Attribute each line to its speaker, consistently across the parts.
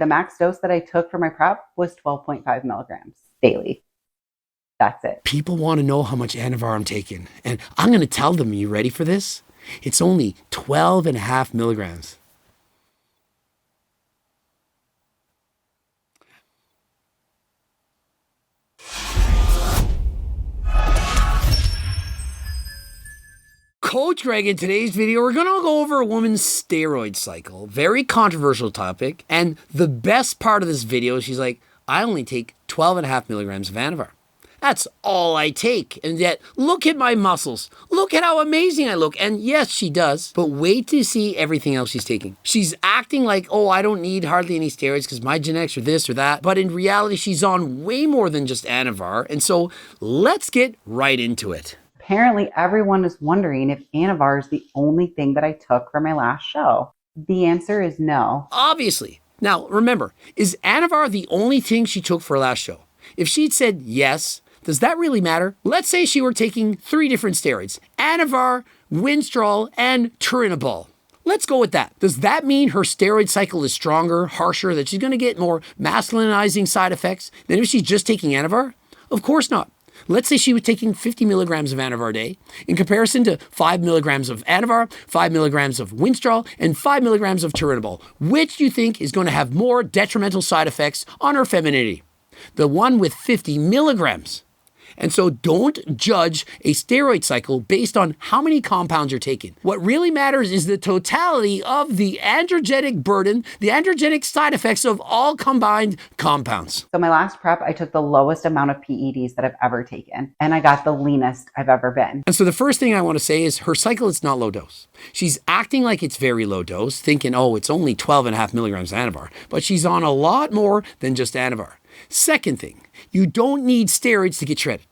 Speaker 1: The max dose that I took for my prep was 12.5 milligrams daily. That's it.
Speaker 2: People want to know how much Anavar I'm taking. And I'm going to tell them, you ready for this? It's only 12.5 milligrams. Coach Greg, in today's video, we're going to go over a woman's steroid cycle. Very controversial topic. And the best part of this video is she's like, I only take 12.5 milligrams of Anavar. That's all I take. And yet, look at my muscles. Look at how amazing I look. And yes, she does. But wait to see everything else she's taking. She's acting like, oh, I don't need hardly any steroids because my genetics are this or that. But in reality, she's on way more than just Anavar. And so let's get right into it.
Speaker 1: Apparently, everyone is wondering if Anavar is the only thing that I took for my last show. The answer is no.
Speaker 2: Obviously. Now, remember, is Anavar the only thing she took for her last show? If she'd said yes, does that really matter? Let's say she were taking 3 different steroids, Anavar, Winstrol, and Turinabol. Let's go with that. Does that mean her steroid cycle is stronger, harsher, that she's going to get more masculinizing side effects than if she's just taking Anavar? Of course not. Let's say she was taking 50 milligrams of Anavar a day in comparison to 5 milligrams of Anavar, 5 milligrams of Winstrol, and 5 milligrams of Turinabol. Which do you think is going to have more detrimental side effects on her femininity? The one with 50 milligrams. And so don't judge a steroid cycle based on how many compounds you're taking. What really matters is the totality of the androgenic burden, the androgenic side effects of all combined compounds.
Speaker 1: So my last prep, I took the lowest amount of PEDs that I've ever taken, and I got the leanest I've ever been.
Speaker 2: And so the first thing I want to say is her cycle is not low dose. She's acting like it's very low dose, thinking, oh, it's only 12.5 milligrams Anavar, but she's on a lot more than just Anavar. Second thing, you don't need steroids to get shredded.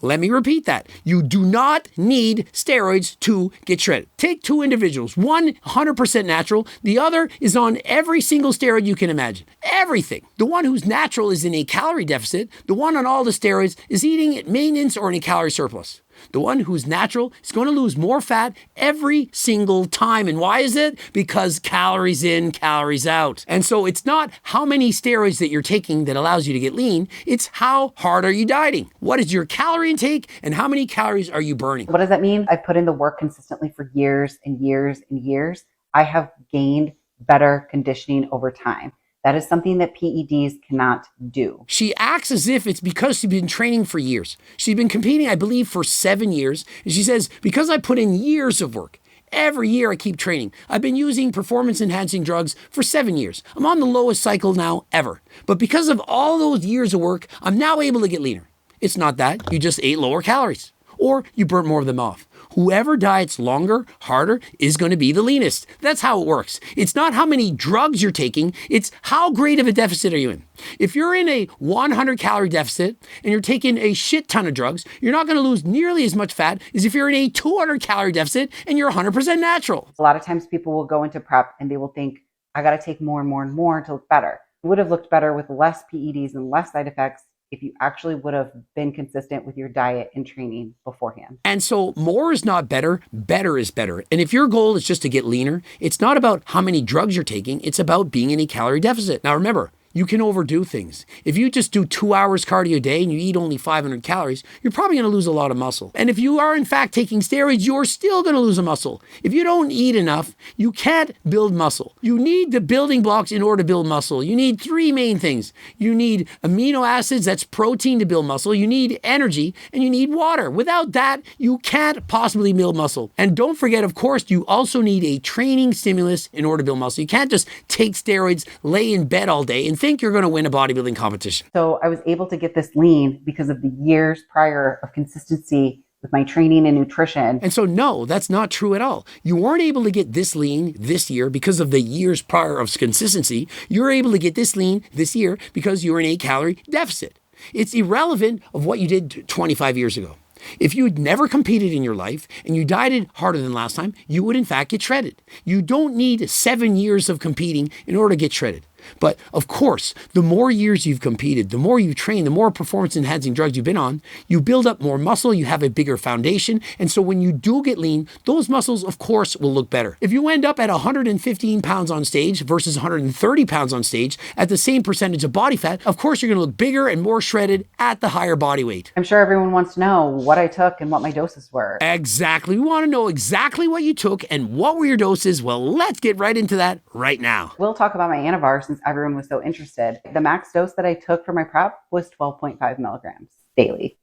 Speaker 2: Let me repeat that. You do not need steroids to get shredded. Take 2 individuals, one 100% natural, the other is on every single steroid you can imagine. Everything. The one who's natural is in a calorie deficit. The one on all the steroids is eating at maintenance or in a calorie surplus. The one who's natural is going to lose more fat every single time. And why is it? Because calories in, calories out. And so it's not how many steroids that you're taking that allows you to get lean. It's how hard are you dieting? What is your calorie intake and how many calories are you burning?
Speaker 1: What does that mean? I've put in the work consistently for years and years and years. I have gained better conditioning over time. That is something that PEDs cannot do.
Speaker 2: She acts as if it's because she's been training for years. She's been competing, I believe, for 7 years. And she says, because I put in years of work, every year I keep training. I've been using performance-enhancing drugs for 7 years. I'm on the lowest cycle now ever. But because of all those years of work, I'm now able to get leaner. It's not that. You just ate lower calories. Or you burnt more of them off. Whoever diets longer, harder, is going to be the leanest. That's how it works. It's not how many drugs you're taking, it's how great of a deficit are you in. If you're in a 100 calorie deficit and you're taking a shit ton of drugs, you're not going to lose nearly as much fat as if you're in a 200 calorie deficit and you're 100% natural.
Speaker 1: A lot of times people will go into prep and they will think, I got to take more and more and more to look better. It would have looked better with less PEDs and less side effects if you actually would have been consistent with your diet and training beforehand.
Speaker 2: And so more is not better, better is better. And if your goal is just to get leaner, it's not about how many drugs you're taking, it's about being in a calorie deficit. Now remember, you can overdo things. If you just do 2 hours cardio a day and you eat only 500 calories, you're probably going to lose a lot of muscle. And if you are in fact taking steroids, you're still going to lose a muscle. If you don't eat enough, you can't build muscle. You need the building blocks in order to build muscle. You need 3 main things. You need amino acids, that's protein to build muscle. You need energy and you need water. Without that, you can't possibly build muscle. And don't forget, of course, you also need a training stimulus in order to build muscle. You can't just take steroids, lay in bed all day and think you're going to win a bodybuilding competition.
Speaker 1: So I was able to get this lean because of the years prior of consistency with my training and nutrition.
Speaker 2: And so no, that's not true at all. You weren't able to get this lean this year because of the years prior of consistency. You're able to get this lean this year because you're in a calorie deficit. It's irrelevant of what you did 25 years ago. If you had never competed in your life and you dieted harder than last time, you would in fact get shredded. You don't need 7 years of competing in order to get shredded. But of course, the more years you've competed, the more you've trained, the more performance enhancing drugs you've been on, you build up more muscle, you have a bigger foundation. And so when you do get lean, those muscles, of course, will look better. If you end up at 115 pounds on stage versus 130 pounds on stage at the same percentage of body fat, of course, you're going to look bigger and more shredded at the higher body weight.
Speaker 1: I'm sure everyone wants to know what I took and what my doses were.
Speaker 2: Exactly. We want to know exactly what you took and what were your doses. Well, let's get right into that right now.
Speaker 1: We'll talk about my Anavar since everyone was so interested. The max dose that I took for my prep was 12.5 milligrams daily.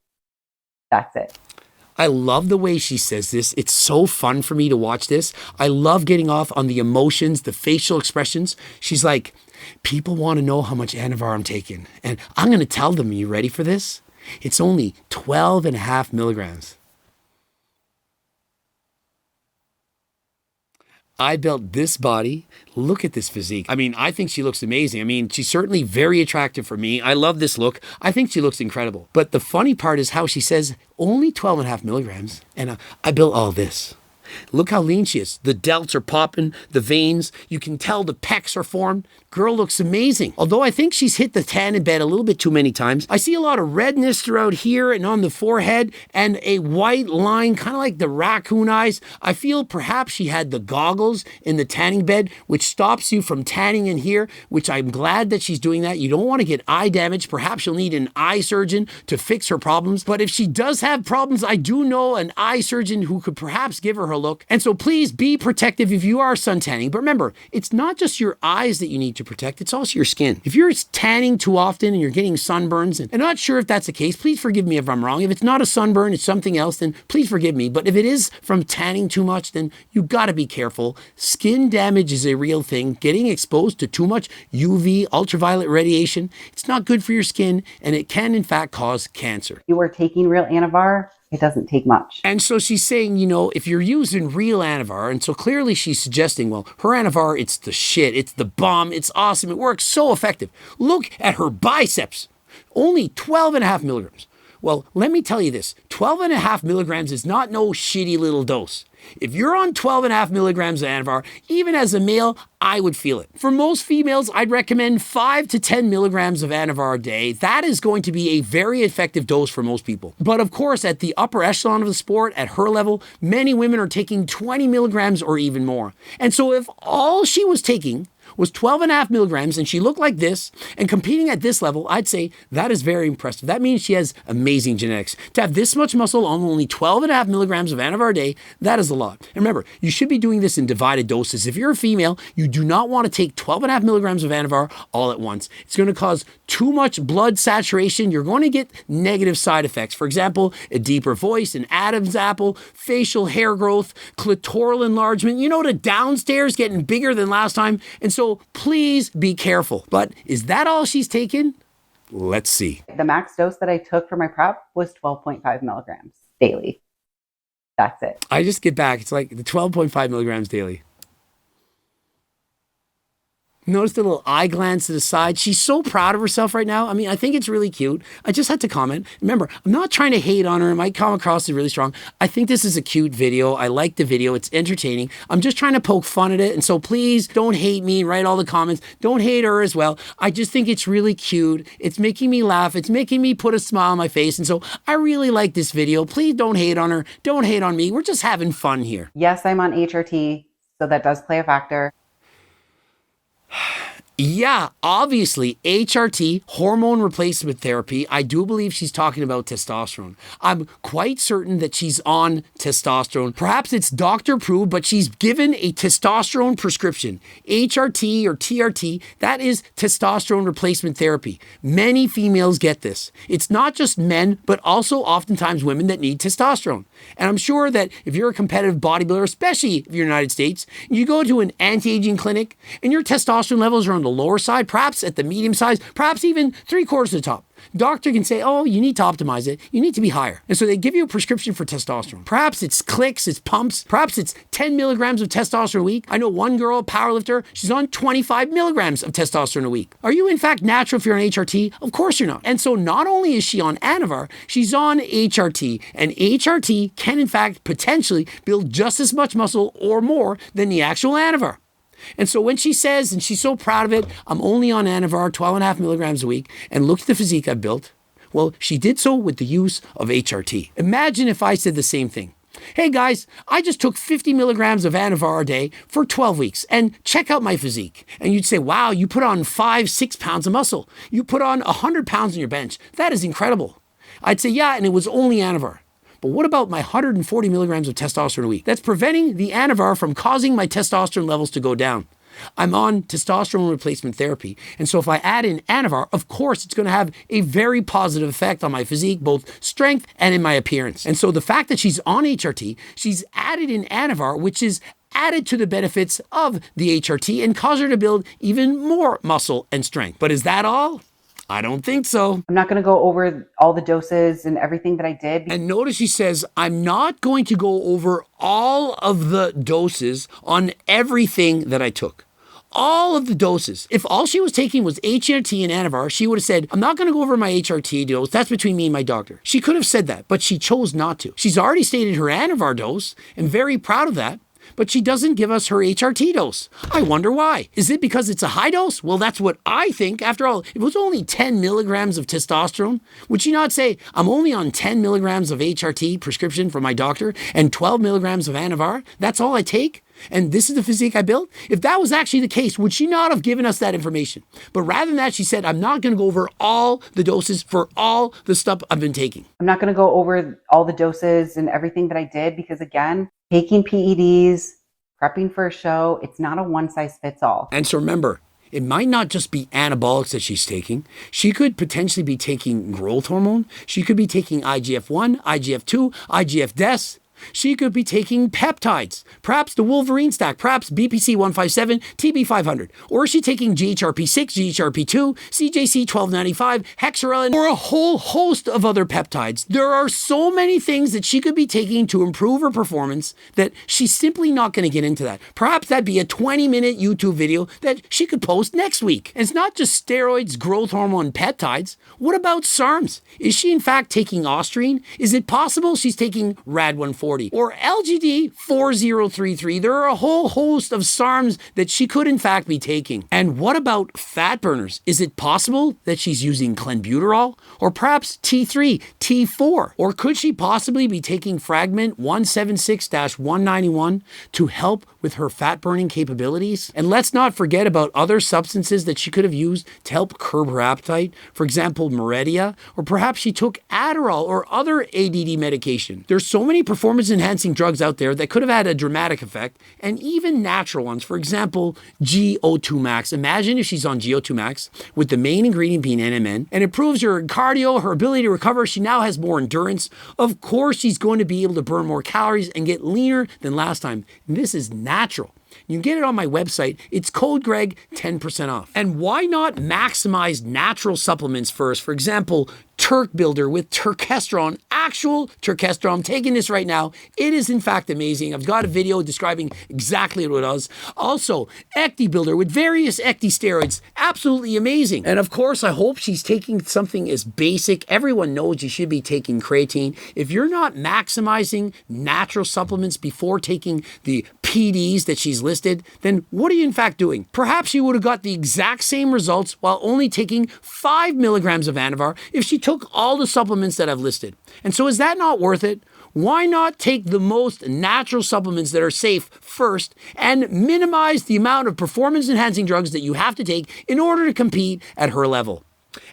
Speaker 1: That's it.
Speaker 2: I love the way she says this. It's so fun for me to watch this. I love getting off on the emotions, the facial expressions. She's like, people want to know how much Anavar I'm taking. And I'm going to tell them, you ready for this? It's only 12.5 milligrams. I built this body. Look at this physique. I mean, I think she looks amazing. I mean, she's certainly very attractive for me. I love this look. I think she looks incredible. But the funny part is how she says only 12.5 milligrams. And I built all this. Look how lean she is. The delts are popping, the veins. You can tell the pecs are formed. Girl looks amazing. Although I think she's hit the tan in bed a little bit too many times. I see a lot of redness throughout here and on the forehead and a white line, kind of like the raccoon eyes. I feel perhaps she had the goggles in the tanning bed, which stops you from tanning in here, which I'm glad that she's doing that. You don't want to get eye damage. Perhaps you'll need an eye surgeon to fix her problems. But if she does have problems, I do know an eye surgeon who could perhaps give her a look. And so please be protective if you are sun tanning. But remember, it's not just your eyes that you need to protect, it's also your skin. If you're tanning too often and you're getting sunburns, and I'm not sure if that's the case, please forgive me if I'm wrong. If it's not a sunburn, it's something else, then please forgive me. But if it is from tanning too much, then you gotta be careful. Skin damage is a real thing. Getting exposed to too much UV, ultraviolet radiation, it's not good for your skin, and it can in fact cause cancer.
Speaker 1: You are taking real Anavar. It doesn't take much.
Speaker 2: And so she's saying, you know, if you're using real Anavar, and so clearly she's suggesting, well, her Anavar, it's the shit, it's the bomb, it's awesome, it works so effective. Look at her biceps, only 12.5 milligrams. Well, let me tell you this, 12.5 milligrams is not no shitty little dose. If you're on 12.5 milligrams of Anavar, even as a male, I would feel it. For most females, I'd recommend 5 to 10 milligrams of Anavar a day. That is going to be a very effective dose for most people. But of course, at the upper echelon of the sport, at her level, many women are taking 20 milligrams or even more. And so if all she was taking was 12.5 milligrams and she looked like this and competing at this level, I'd say that is very impressive. That means she has amazing genetics. To have this much muscle on only 12.5 milligrams of Anavar a day, that is a lot. And remember, you should be doing this in divided doses. If you're a female, you do not want to take 12.5 milligrams of Anavar all at once. It's going to cause too much blood saturation. You're going to get negative side effects. For example, a deeper voice, an Adam's apple, facial hair growth, clitoral enlargement, you know, the downstairs getting bigger than last time. And so please be careful. But is that all she's taken? Let's see.
Speaker 1: The max dose that I took for my prep was 12.5 milligrams daily. That's it.
Speaker 2: I just get back. It's like the 12.5 milligrams daily. Notice the little eye glance to the side. She's so proud of herself right now. I mean, I think it's really cute. I just had to comment. Remember, I'm not trying to hate on her. It might come across as really strong. I think this is a cute video. I like the video. It's entertaining. I'm just trying to poke fun at it. And so please don't hate me. Write all the comments. Don't hate her as well. I just think it's really cute. It's making me laugh. It's making me put a smile on my face. And so I really like this video. Please don't hate on her. Don't hate on me. We're just having fun here.
Speaker 1: Yes, I'm on HRT, so that does play a factor.
Speaker 2: Yeah, obviously, HRT, hormone replacement therapy, I do believe she's talking about testosterone. I'm quite certain that she's on testosterone. Perhaps it's doctor approved, but she's given a testosterone prescription. HRT or TRT, that is testosterone replacement therapy. Many females get this. It's not just men, but also oftentimes women that need testosterone. And I'm sure that if you're a competitive bodybuilder, especially if you're in the United States, you go to an anti-aging clinic and your testosterone levels are on the lower side, perhaps at the medium size, perhaps even 3/4 of the top. Doctor can say, oh, you need to optimize it. You need to be higher. And so they give you a prescription for testosterone. Perhaps it's clicks, it's pumps. Perhaps it's 10 milligrams of testosterone a week. I know one girl, a powerlifter, she's on 25 milligrams of testosterone a week. Are you in fact natural if you're on HRT? Of course you're not. And so not only is she on Anavar, she's on HRT. And HRT can in fact potentially build just as much muscle or more than the actual Anavar. And so when she says, and she's so proud of it, I'm only on Anavar 12.5 milligrams a week, and look at the physique I've built. Well, she did so with the use of HRT. Imagine if I said the same thing. Hey guys, I just took 50 milligrams of Anavar a day for 12 weeks and check out my physique. And you'd say, wow, you put on 5-6 pounds of muscle. You put on 100 pounds on your bench. That is incredible. I'd say, yeah, and it was only Anavar. But what about my 140 milligrams of testosterone a week? That's preventing the Anavar from causing my testosterone levels to go down. I'm on testosterone replacement therapy. And so if I add in Anavar, of course, it's going to have a very positive effect on my physique, both strength and in my appearance. And so the fact that she's on HRT, she's added in Anavar, which is added to the benefits of the HRT and cause her to build even more muscle and strength. But is that all? I don't think so.
Speaker 1: I'm not going to go over all the doses and everything that I did.
Speaker 2: And notice she says, I'm not going to go over all of the doses on everything that I took. All of the doses. If all she was taking was HRT and Anavar, she would have said, I'm not going to go over my HRT dose. That's between me and my doctor. She could have said that, but she chose not to. She's already stated her Anavar dose and very proud of that. But she doesn't give us her HRT dose. I wonder why. Is it because it's a high dose? Well, that's what I think. After all, if it was only 10 milligrams of testosterone, would she not say, I'm only on 10 milligrams of HRT prescription from my doctor and 12 milligrams of Anavar? That's all I take? And this is the physique I built? If that was actually the case, would she not have given us that information? But rather than that, she said, I'm not going to go over all the doses for all the stuff I've been taking.
Speaker 1: I'm not going to go over all the doses and everything that I did because, again, taking PEDs, prepping for a show, it's not a one-size-fits-all.
Speaker 2: And so remember, it might not just be anabolics that she's taking. She could potentially be taking growth hormone. She could be taking IGF-1, IGF-2, IGF-DES. She could be taking peptides, perhaps the Wolverine stack, perhaps BPC 157, TB 500. Or is she taking GHRP6, GHRP2, CJC 1295, hexarelin, or a whole host of other peptides? There are so many things that she could be taking to improve her performance that she's simply not going to get into that. Perhaps that'd be a 20-minute YouTube video that she could post next week. And it's not just steroids, growth hormone, peptides. What about SARMs? Is she in fact taking Ostrine? Is it possible she's taking RAD140? Or LGD 4033. There are a whole host of SARMs that she could in fact be taking. And what about fat burners? Is it possible that she's using clenbuterol? Or perhaps T3, T4? Or could she possibly be taking Fragment 176-191 to help with her fat burning capabilities? And let's not forget about other substances that she could have used to help curb her appetite. For example, Meredia, or perhaps she took Adderall or other ADD medication. There's so many performance enhancing drugs out there that could have had a dramatic effect, and even natural ones. For example, GO2 Max. Imagine if she's on GO2 Max with the main ingredient being NMN and improves her cardio, her ability to recover. She now has more endurance. Of course, she's going to be able to burn more calories and get leaner than last time. And this is natural. You can get it on my website. It's code Greg, 10% off. And why not maximize natural supplements first? For example, Turk Builder with Turkesterone, actual Turkesterone. I'm taking this right now. It is in fact amazing. I've got a video describing exactly what it does. Also, Ecti Builder with various Ecti steroids. Absolutely amazing. And of course, I hope she's taking something as basic. Everyone knows you should be taking creatine. If you're not maximizing natural supplements before taking the PDs that she's listed, then what are you in fact doing? Perhaps you would have got the exact same results while only taking 5 milligrams of Anavar if she took all the supplements that I've listed. And so is that not worth it? Why not take the most natural supplements that are safe first and minimize the amount of performance enhancing drugs that you have to take in order to compete at her level?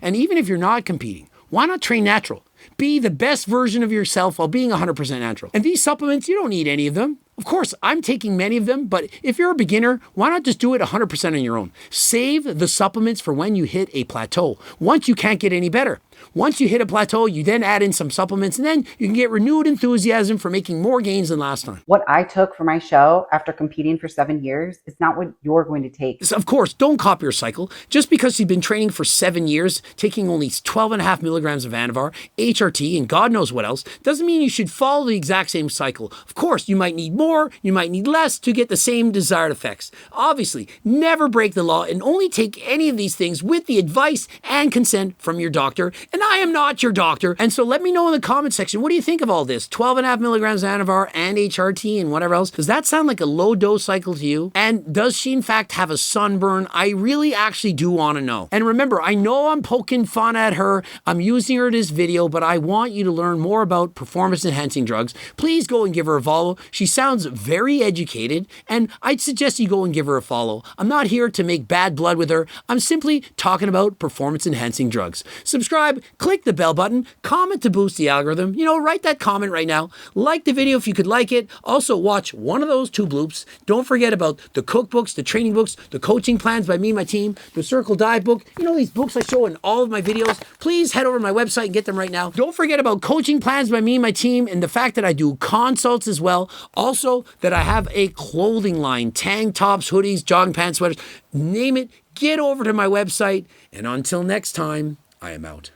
Speaker 2: And even if you're not competing, why not train natural? Be the best version of yourself while being 100% natural. And these supplements, you don't need any of them. Of course, I'm taking many of them, but if you're a beginner, why not just do it 100% on your own? Save the supplements for when you hit a plateau, once you can't get any better. Once you hit a plateau, you then add in some supplements, and then you can get renewed enthusiasm for making more gains than last time.
Speaker 1: What I took for my show after competing for 7 years is not what you're going to take.
Speaker 2: So of course, don't copy your cycle. Just because you've been training for 7 years, taking only 12.5 milligrams of Anavar, HRT, and God knows what else, doesn't mean you should follow the exact same cycle. Of course, you might need more, you might need less to get the same desired effects. Obviously, never break the law and only take any of these things with the advice and consent from your doctor And I am not your doctor. And so let me know in the comment section, what do you think of all this? 12.5 milligrams of Anavar and HRT and whatever else. Does that sound like a low dose cycle to you? And does she in fact have a sunburn? I really actually do want to know. And remember, I know I'm poking fun at her. I'm using her in this video, but I want you to learn more about performance enhancing drugs. Please go and give her a follow. She sounds very educated, and I'd suggest you go and give her a follow. I'm not here to make bad blood with her. I'm simply talking about performance enhancing drugs. Subscribe, click the bell button, comment to boost the algorithm. Write that comment right now. Like the video if you could like it. Also watch one of those 2 bloops. Don't forget about the cookbooks, the training books, the coaching plans by me and my team, the Circle Dive book. These books I show in all of my videos. Please head over to my website and get them right now. Don't forget about coaching plans by me and my team, and the fact that I do consults as well. Also that I have a clothing line, tank tops, hoodies, jogging pants, sweaters, name it. Get over to my website. And until next time, I am out.